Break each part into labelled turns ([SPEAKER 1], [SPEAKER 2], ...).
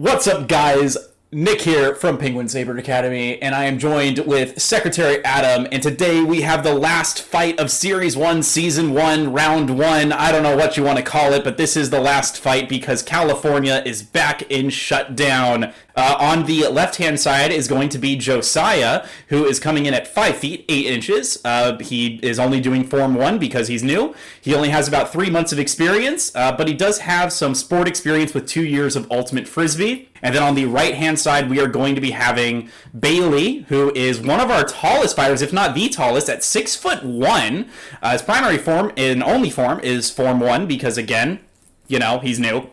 [SPEAKER 1] What's up, guys? Nick here from Penguin Saber Academy, and I am joined with Secretary Adam, and today we have the last fight of Series 1, Season 1, Round 1. I don't know what you want to call it, but this is the last fight because California is back in shutdown. On the left-hand side is going to be Josiah, who is coming in at 5 feet, 8 inches. He is only doing Form 1 because he's new. He only has about 3 months of experience, but he does have some sport experience with 2 years of Ultimate Frisbee. And then on the right-hand side, we are going to be having Bailey, who is one of our tallest fighters, if not the tallest, at 6'1". His primary form and only form is Form 1 because, again, you know, he's new.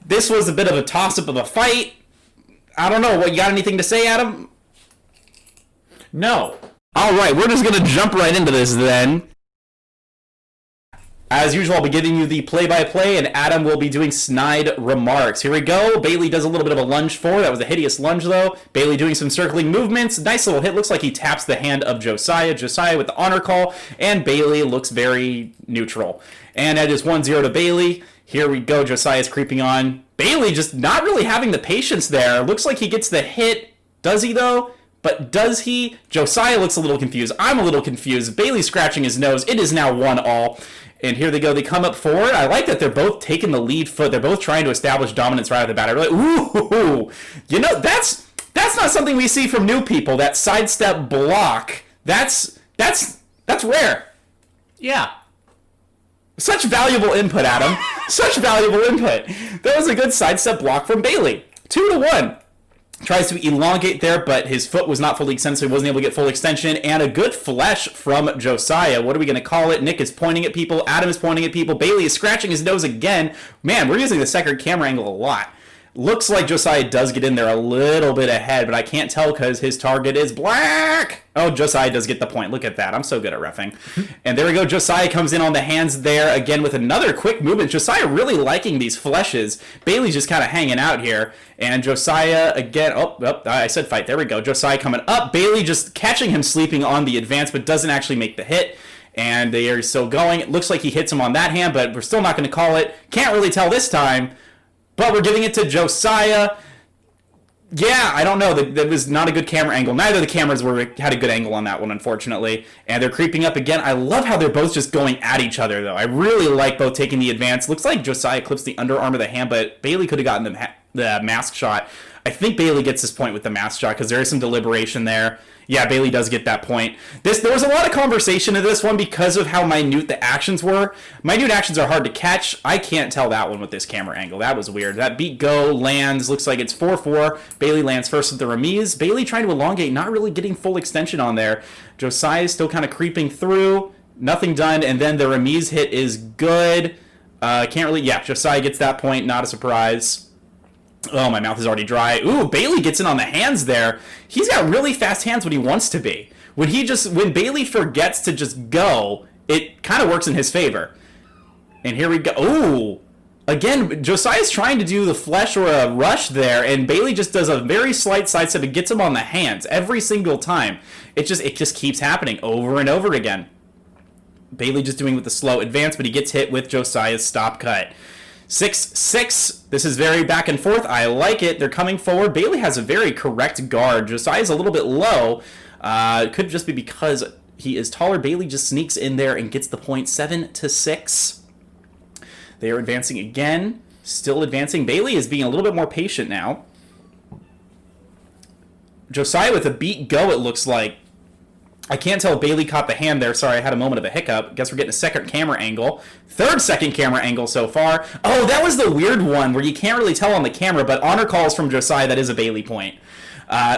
[SPEAKER 1] This was a bit of a toss-up of a fight. I don't know. What, you got anything to say, Adam?
[SPEAKER 2] No.
[SPEAKER 1] All right, we're just going to jump right into this then. As usual, I'll be giving you the play-by-play, and Adam will be doing snide remarks. Here we go. Bailey does a little bit of a lunge forward. That was a hideous lunge, though. Bailey doing some circling movements. Nice little hit. Looks like he taps the hand of Josiah. Josiah with the honor call, and Bailey looks very neutral. And that is 1-0 to Bailey. Here we go. Josiah's creeping on. Bailey just not really having the patience there. Looks like he gets the hit. Does he, though? But does he? Josiah looks a little confused. I'm a little confused. Bailey's scratching his nose. It is now 1-1. And here they go. They come up forward. I like that they're both taking the lead foot. They're both trying to establish dominance right off the bat. I really, ooh, you know, that's not something we see from new people. That sidestep block. That's rare.
[SPEAKER 2] Yeah.
[SPEAKER 1] Such valuable input, Adam. Such valuable input. That was a good sidestep block from Bailey. 2-1. Tries to elongate there, but his foot was not fully extended, so he wasn't able to get full extension. And a good flesh from Josiah. What are we going to call it? Nick is pointing at people. Adam is pointing at people. Bailey is scratching his nose again. Man, we're using the second camera angle a lot. Looks like Josiah does get in there a little bit ahead, but I can't tell because his target is black. Oh, Josiah does get the point. Look at that. I'm so good at reffing. And there we go. Josiah comes in on the hands there again with another quick movement. Josiah really liking these fleshes. Bailey's just kind of hanging out here. And Josiah again. Oh, I said fight. There we go. Josiah coming up. Bailey just catching him sleeping on the advance, but doesn't actually make the hit. And they are still going. It looks like he hits him on that hand, but we're still not going to call it. Can't really tell this time. But we're giving it to Josiah. Yeah, I don't know. That was not a good camera angle. Neither of the cameras had a good angle on that one, unfortunately. And they're creeping up again. I love how they're both just going at each other, though. I really like both taking the advance. Looks like Josiah clips the underarm of the hand, but Bailey could have gotten the mask shot. I think Bailey gets this point with the mask shot because there is some deliberation there. Yeah, Bailey does get that point. There was a lot of conversation in this one because of how minute the actions were. Minute actions are hard to catch. I can't tell that one with this camera angle. That was weird. That beat go lands. Looks like it's 4-4. Bailey lands first with the remise. Bailey trying to elongate, not really getting full extension on there. Josiah is still kind of creeping through. Nothing done, and then the remise hit is good. Can't really... Yeah, Josiah gets that point. Not a surprise. Oh, my mouth is already dry. Ooh, Bailey gets in on the hands there. He's got really fast hands when he wants to be. When Bailey forgets to just go, it kind of works in his favor. And here we go. Ooh. Again, Josiah's trying to do the flesh or a rush there, and Bailey just does a very slight sidestep and gets him on the hands every single time. It just keeps happening over and over again. Bailey just doing with the slow advance, but he gets hit with Josiah's stop cut. 6-6. This is very back and forth. I like it. They're coming forward. Bailey has a very correct guard. Josiah's a little bit low. It could just be because he is taller. Bailey just sneaks in there and gets the point. 7-6. They are advancing again. Still advancing. Bailey is being a little bit more patient now. Josiah with a beat go, it looks like. I can't tell if Bailey caught the hand there. Sorry, I had a moment of a hiccup. Guess we're getting a second camera angle. Third second camera angle so far. Oh, that was the weird one where you can't really tell on the camera, but honor calls from Josiah. That is a Bailey point.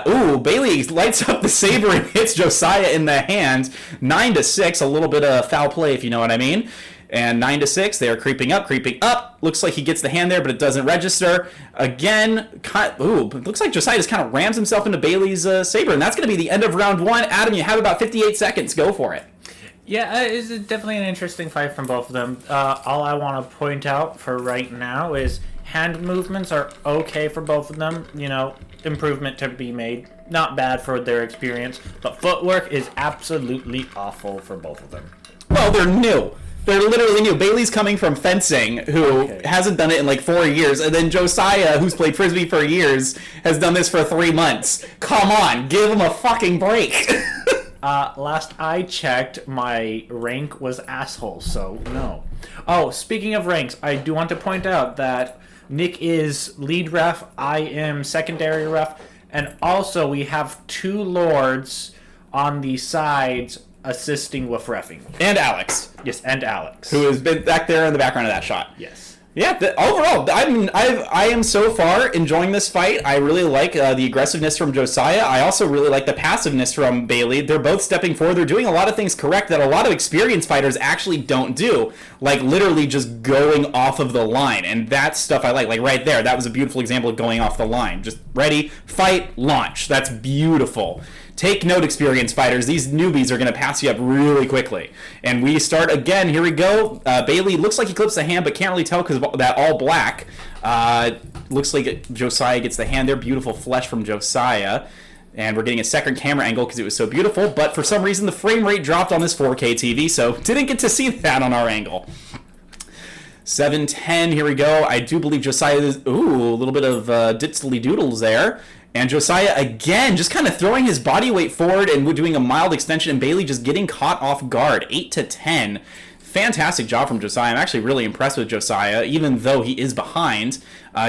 [SPEAKER 1] Ooh, Bailey lights up the Saber and hits Josiah in the hand. 9-6, a little bit of foul play, if you know what I mean. And 9-6, they are creeping up. Looks like he gets the hand there, but it doesn't register. Again, looks like Josiah just kind of rams himself into Bailey's Saber, and that's going to be the end of round one. Adam, you have about 58 seconds. Go for it.
[SPEAKER 2] Yeah, it's definitely an interesting fight from both of them. All I want to point out for right now is hand movements are okay for both of them. You know, improvement to be made. Not bad for their experience, but footwork is absolutely awful for both of them.
[SPEAKER 1] Well, they're new. They're literally new. Bailey's coming from fencing, who hasn't done it in like 4 years, and then Josiah, who's played Frisbee for years, has done this for 3 months. Come on, give him a fucking break.
[SPEAKER 2] Last I checked, my rank was asshole, so no. Oh, speaking of ranks, I do want to point out that Nick is lead ref, I am secondary ref, and also we have 2 lords on the sides assisting with reffing.
[SPEAKER 1] And Alex.
[SPEAKER 2] Yes, and Alex.
[SPEAKER 1] Who has been back there in the background of that shot.
[SPEAKER 2] Yes.
[SPEAKER 1] Yeah, overall, I am so far enjoying this fight. I really like the aggressiveness from Josiah. I also really like the passiveness from Bailey. They're both stepping forward. They're doing a lot of things correct that a lot of experienced fighters actually don't do. Like, literally just going off of the line. And that stuff I like. Like, right there, that was a beautiful example of going off the line. Just ready, fight, launch. That's beautiful. Take note, experienced fighters. These newbies are going to pass you up really quickly. And we start again. Here we go. Bailey looks like he clips the hand, but can't really tell because of that all black. Looks like Josiah gets the hand there. Beautiful flesh from Josiah. And we're getting a second camera angle because it was so beautiful. But for some reason, the frame rate dropped on this 4K TV, so didn't get to see that on our angle. 7-10, here we go. I do believe Josiah is... Ooh, a little bit of diddly doodles there. And Josiah, again, just kind of throwing his body weight forward and doing a mild extension, and Bailey just getting caught off guard. 8-10. Fantastic job from Josiah. I'm actually really impressed with Josiah, even though he is behind.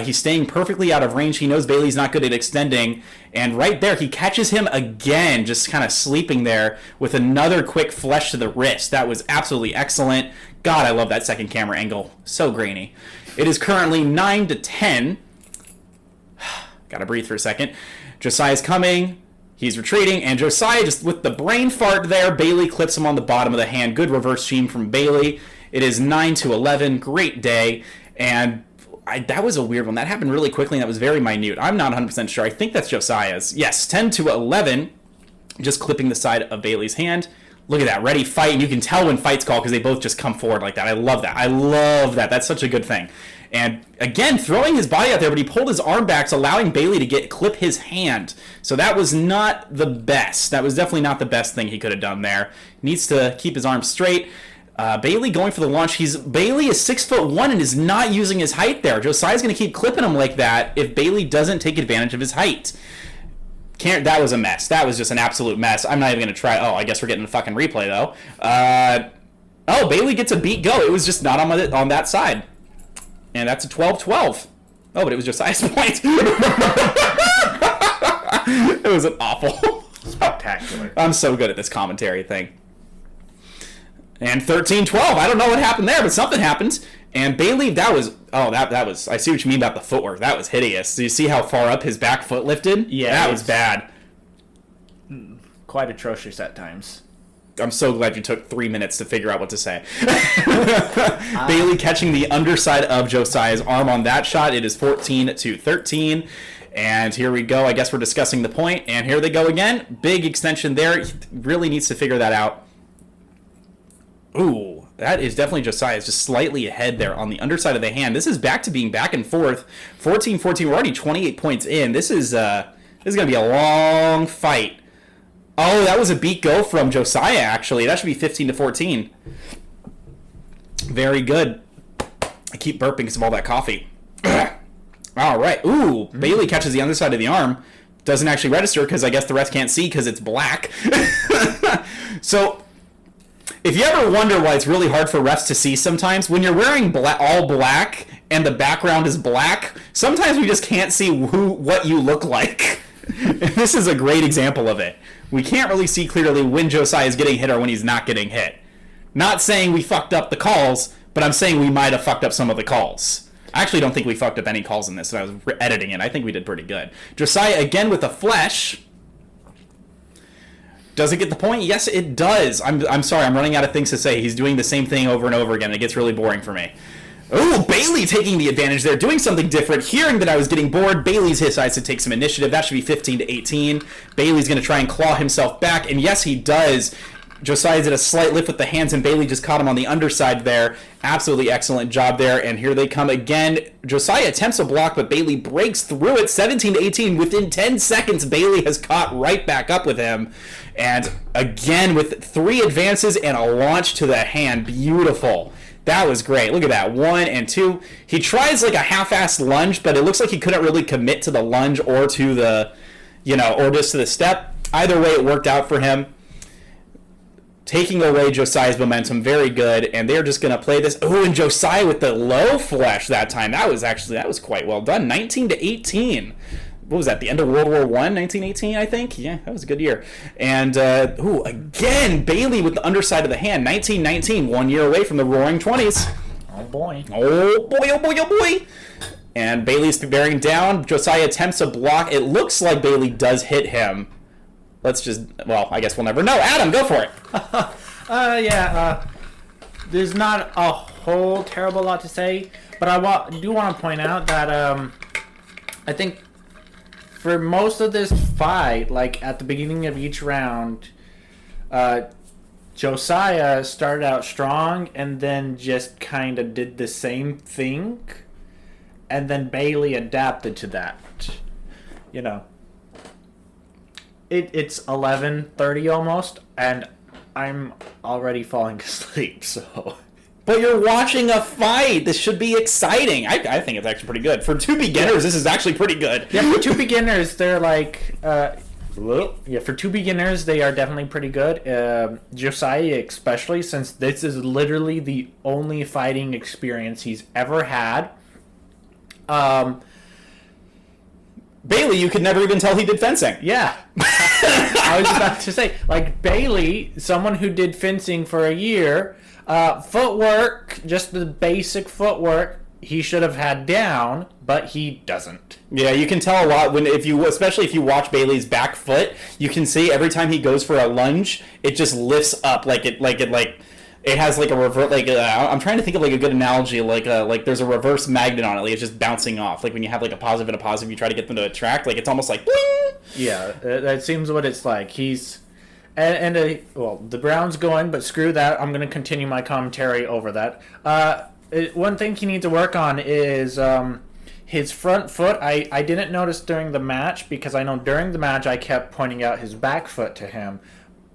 [SPEAKER 1] He's staying perfectly out of range. He knows Bailey's not good at extending. And right there, he catches him again, just kind of sleeping there with another quick flesh to the wrist. That was absolutely excellent. God, I love that second camera angle. So grainy. It is currently 9-10. Gotta breathe for a second. Josiah's coming. He's retreating. And Josiah, just with the brain fart there, Bailey clips him on the bottom of the hand. Good reverse sheen from Bailey. It is 9-11. Great day. And that was a weird one. That happened really quickly, and that was very minute. I'm not 100% sure. I think that's Josiah's. Yes, 10-11. Just clipping the side of Bailey's hand. Look at that. Ready, fight. And you can tell when fight's called because they both just come forward like that. I love that. I love that. That's such a good thing. And again, throwing his body out there, but he pulled his arm back, so allowing Bailey to clip his hand. So that was not the best. That was definitely not the best thing he could have done there. Needs to keep his arm straight. Bailey going for the launch. Bailey is 6'1" and is not using his height there. Josiah's going to keep clipping him like that if Bailey doesn't take advantage of his height. That was a mess. That was just an absolute mess. I'm not even going to try. Oh, I guess we're getting a fucking replay, though. Bailey gets a beat go. It was just not on that side. And that's a 12-12. Oh, but it was Josiah's point. It was an awful.
[SPEAKER 2] Spectacular.
[SPEAKER 1] I'm so good at this commentary thing. And 13-12. I don't know what happened there, but something happened. And Bailey, that was, I see what you mean about the footwork. That was hideous. Do you see how far up his back foot lifted?
[SPEAKER 2] Yeah.
[SPEAKER 1] That was bad.
[SPEAKER 2] Quite atrocious at times.
[SPEAKER 1] I'm so glad you took 3 minutes to figure out what to say. Bailey catching the underside of Josiah's arm on that shot. It is 14-13. And here we go. I guess we're discussing the point. And here they go again. Big extension there. He really needs to figure that out. Ooh, that is definitely Josiah's just slightly ahead there on the underside of the hand. This is back to being back and forth. 14-14. We're already 28 points in. This is going to be a long fight. Oh, that was a beat go from Josiah, actually. That should be 15-14. Very good. I keep burping because of all that coffee. All right. Ooh, Bailey catches the underside of the arm. Doesn't actually register because I guess the rest can't see because it's black. So, if you ever wonder why it's really hard for refs to see sometimes, when you're wearing all black and the background is black, sometimes we just can't see what you look like. And this is a great example of it. We can't really see clearly when Josiah is getting hit or when he's not getting hit. Not saying we fucked up the calls, but I'm saying we might have fucked up some of the calls. I actually don't think we fucked up any calls in this, and I was editing it. I think we did pretty good. Josiah again with a flesh. Does it get the point? Yes, it does. I'm sorry, I'm running out of things to say. He's doing the same thing over and over again. It gets really boring for me. Oh, Bailey taking the advantage there, doing something different. Hearing that I was getting bored, Bailey's decides to take some initiative. That should be 15-18. Bailey's going to try and claw himself back, and yes, he does. Josiah did a slight lift with the hands, and Bailey just caught him on the underside there. Absolutely excellent job there, and here they come again. Josiah attempts a block, but Bailey breaks through it, 17-18. Within 10 seconds, Bailey has caught right back up with him. And again, with 3 advances and a launch to the hand. Beautiful. That was great. Look at that. 1 and 2. He tries like a half-assed lunge, but it looks like he couldn't really commit to the lunge or to the, or just to the step. Either way, it worked out for him. Taking away Josiah's momentum, very good, and they're just going to play this. Oh, and Josiah with the low flush that time. That was quite well done. 19-18. What was that, the end of World War I, 1918, I think? Yeah, that was a good year. And, again, Bailey with the underside of the hand. 1919, 1 year away from the Roaring 20s.
[SPEAKER 2] Oh, boy.
[SPEAKER 1] Oh, boy, oh, boy, oh, boy. And Bailey's bearing down. Josiah attempts a block. It looks like Bailey does hit him. I guess we'll never know. Adam, go for it.
[SPEAKER 2] There's not a whole terrible lot to say, but I do want to point out that I think for most of this fight, like at the beginning of each round, Josiah started out strong and then just kind of did the same thing, and then Bailey adapted to that. It's 11:30 almost, and I'm already falling asleep, so...
[SPEAKER 1] But you're watching a fight. This should be exciting. I think it's actually pretty good. For 2 beginners, this is actually pretty good.
[SPEAKER 2] Yeah, for 2 beginners, they're like... for 2 beginners, they are definitely pretty good. Josiah especially, since this is literally the only fighting experience he's ever had.
[SPEAKER 1] Bailey, you could never even tell he did fencing.
[SPEAKER 2] Yeah. I was about to say, like, Bailey, someone who did fencing for a year, footwork, just the basic footwork, he should have had down, but he doesn't.
[SPEAKER 1] Yeah, you can tell a lot especially if you watch Bailey's back foot, you can see every time he goes for a lunge, it just lifts up it has like a revert, I'm trying to think of like a good analogy, like there's a reverse magnet on it, like it's just bouncing off. Like when you have like a positive and a positive, you try to get them to attract, like it's almost like bling!
[SPEAKER 2] Yeah, that seems what it's like. He's the Browns going, but screw that. I'm going to continue my commentary over that. One thing he needs to work on is his front foot. I didn't notice during the match, because I know during the match I kept pointing out his back foot to him.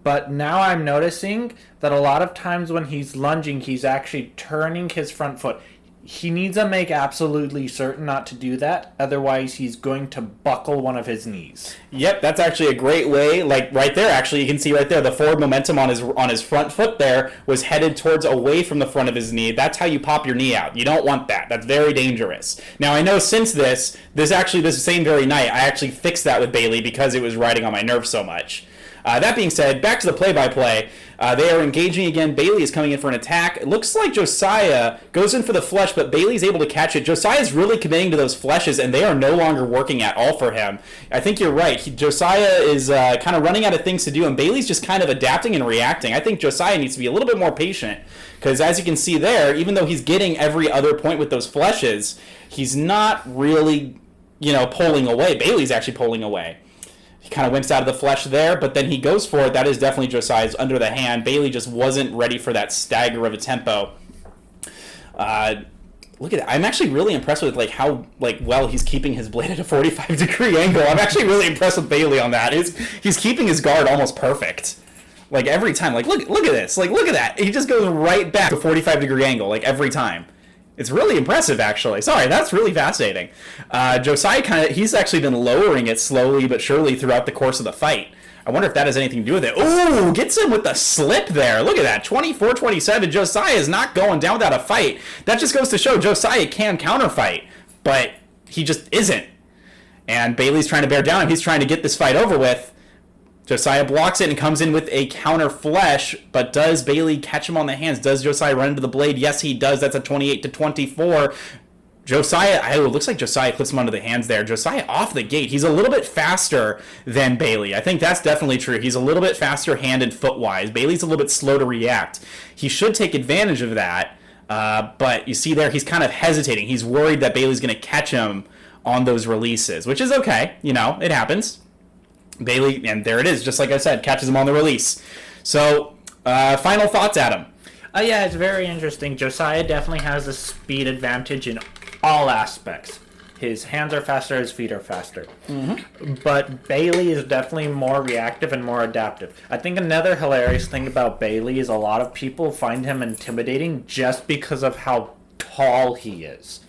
[SPEAKER 2] But now I'm noticing that a lot of times when he's lunging, he's actually turning his front foot. He needs to make absolutely certain not to do that. Otherwise, he's going to buckle one of his knees.
[SPEAKER 1] Yep, that's actually a great way. Like right there, actually, you can see right there, the forward momentum on his front foot there was headed towards away from the front of his knee. That's how you pop your knee out. You don't want that. That's very dangerous. Now, I know since this same very night, I actually fixed that with Bailey because it was riding on my nerves so much. That being said, back to the play-by-play. They are engaging again. Bailey is coming in for an attack. It looks like Josiah goes in for the flush, but Bailey's able to catch it. Josiah is really committing to those flushes, and they are no longer working at all for him. I think you're right. Josiah is kind of running out of things to do, and Bailey's just kind of adapting and reacting. I think Josiah needs to be a little bit more patient, because as you can see there, even though he's getting every other point with those flushes, he's not really, pulling away. Bailey's actually pulling away. He kind of wimps out of the flesh there, but then he goes for it. That is definitely Josiah's under the hand. Bailey just wasn't ready for that stagger of a tempo. Look at that. I'm actually really impressed with how well he's keeping his blade at a 45-degree angle. I'm actually really impressed with Bailey on that. He's keeping his guard almost perfect. Every time. Look at this. Look at that. He just goes right back to 45-degree angle, every time. It's really impressive, actually. Sorry, that's really fascinating. Josiah he's actually been lowering it slowly but surely throughout the course of the fight. I wonder if that has anything to do with it. Ooh, gets him with the slip there. Look at that, 24-27. Josiah is not going down without a fight. That just goes to show Josiah can counterfight, but he just isn't. And Bailey's trying to bear down him. He's trying to get this fight over with. Josiah blocks it and comes in with a counter flesh, but does Bailey catch him on the hands? Does Josiah run into the blade? Yes, he does. That's a 28-24. Josiah, it looks like Josiah clips him under the hands there. Josiah off the gate. He's a little bit faster than Bailey. I think that's definitely true. He's a little bit faster hand and foot-wise. Bailey's a little bit slow to react. He should take advantage of that, but you see there, he's kind of hesitating. He's worried that Bailey's going to catch him on those releases, which is okay. It happens. Bailey, and there it is, just like I said, catches him on the release. So Final thoughts, Adam?
[SPEAKER 2] Yeah, it's very interesting. Josiah definitely has a speed advantage in all aspects. His hands are faster, his feet are faster. But Bailey is definitely more reactive and more adaptive. I think another hilarious thing about Bailey is a lot of people find him intimidating just because of how tall he is.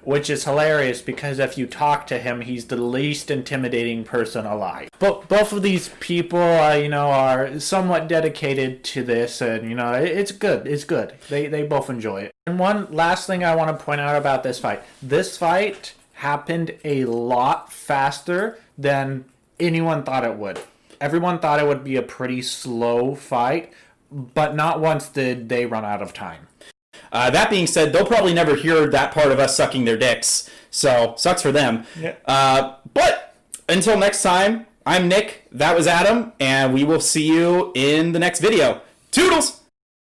[SPEAKER 2] Which is hilarious because if you talk to him, he's the least intimidating person alive. But both of these people, are somewhat dedicated to this, and it's good. It's good. They both enjoy it. And one last thing I want to point out about this fight: this fight happened a lot faster than anyone thought it would. Everyone thought it would be a pretty slow fight, but not once did they run out of time.
[SPEAKER 1] That being said, they'll probably never hear that part of us sucking their dicks, so sucks for them.
[SPEAKER 2] Yeah.
[SPEAKER 1] But until next time, I'm Nick, that was Adam, and we will see you in the next video. Toodles!